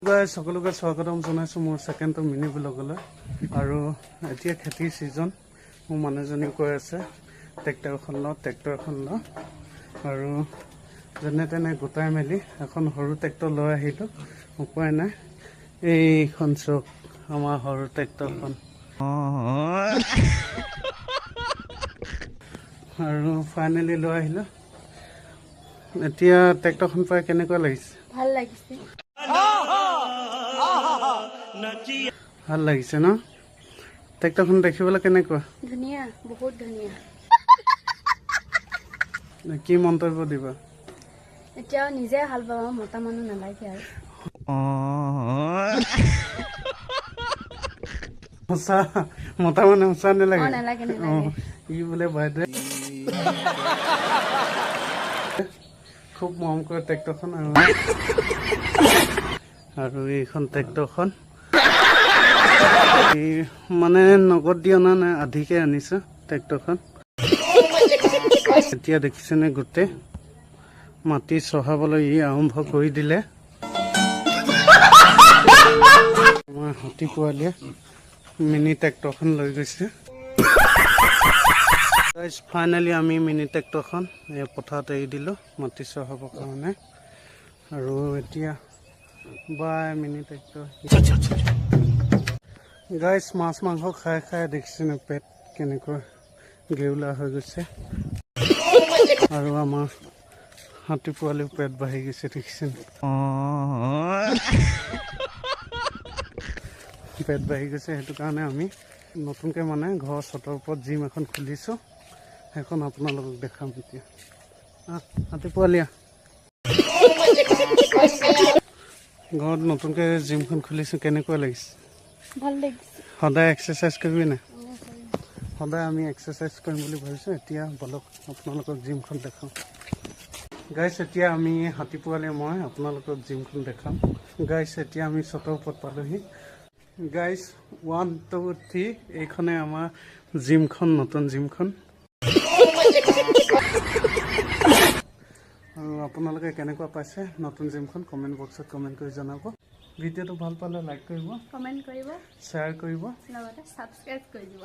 সকলোকে স্বাগতম জনাইছোঁ মোৰ ছেকেণ্ড মিনি ব্লগলৈ। আৰু এতিয়া খেতিৰ ছিজন। মোৰ মানুহজনীও কৈ আছে ট্ৰেক্টৰ এখন ল আৰু যেনে তেনে গোটাই মেলি এখন সৰু ট্ৰেক্টৰ লৈ আহিলোঁ। উপায় নাই, এইখন চক আমাৰ সৰু ট্ৰেক্টৰখন। আৰু ফাইনেলি লৈ আহিলোঁ। এতিয়া ট্ৰেক্টৰখন পাই কেনেকুৱা লাগিছে? ভাল লাগিছে। ভাল লাগিছে ন? ট্ৰেক্টৰখন দেখিবলৈ কেনেকুৱা? ধুনীয়া, বহুত ধুনীয়া। কি মন্তব্য দিবা? এতিয়া নিজে হাল বাব, মতা মানুহ নালাগে আৰু। সঁচা মতা মানে সঁচা নালাগে? নালাগে ই বোলে বাইদেউ খুব মৰম কৰে ট্ৰেক্টৰখন। আৰু এইখন ট্ৰেক্টৰখন মানে নগদ দি অনা নাই, আধিকে আনিছে ট্ৰেক্টৰখন। এতিয়া দেখিছেনে গোটেই মাটি চহাবলৈ ই আৰম্ভ কৰি দিলে। আমাৰ হাতী পোৱালীয়ে মিনি ট্ৰেক্টৰখন লৈ গৈছে। ফাইনেলি আমি মিনি ট্ৰেক্টৰখন এই পথাৰত এৰি দিলোঁ মাটি চহাবৰ কাৰণে। আৰু এতিয়া বাই মিনি ট্ৰেক্টৰ গাইছ মাছ মাংস খাই খাই দেখিছেনে পেট কেনেকুৱা গেৰুলা হৈ গৈছে। আৰু আমাৰ হাতী পোৱালিও পেট বাঢ়ি গৈছে দেখিছেনে? পেট বাঢ়ি গৈছে, সেইটো কাৰণে আমি নতুনকৈ মানে ঘৰৰ চটৰ ওপৰত জিম এখন খুলিছোঁ। সেইখন আপোনালোকক দেখাম এতিয়া। হাতী পোৱালিয়া ঘৰত নতুনকৈ জিমখন খুলিছোঁ, কেনেকুৱা লাগিছে? ভাল লাগিছে। সদায় এক্সাৰচাইজ কৰিবি নাই? সদায় আমি এক্সাৰচাইজ কৰিম বুলি ভাবিছোঁ। এতিয়া বলক আপোনালোকক জিমখন দেখাওঁ। গাইছ এতিয়া আমি হাতী পোৱালীয়ে মই আপোনালোকক জিমখন দেখাম। গাইছ এতিয়া আমি চটৰ ওপৰত পালোহি। গাইছ 1 2 3 এইখনে আমাৰ জিমখন, নতুন জিমখন। আৰু আপোনালোকে কেনেকুৱা পাইছে নতুন জিমখন কমেণ্ট বক্সত কমেণ্ট কৰি জনাব। ভিডিঅ'টো ভাল পালে লাইক কৰিব, কমেণ্ট কৰিব, শ্বেয়াৰ কৰিব, লগতে ছাবস্ক্ৰাইব কৰি দিব।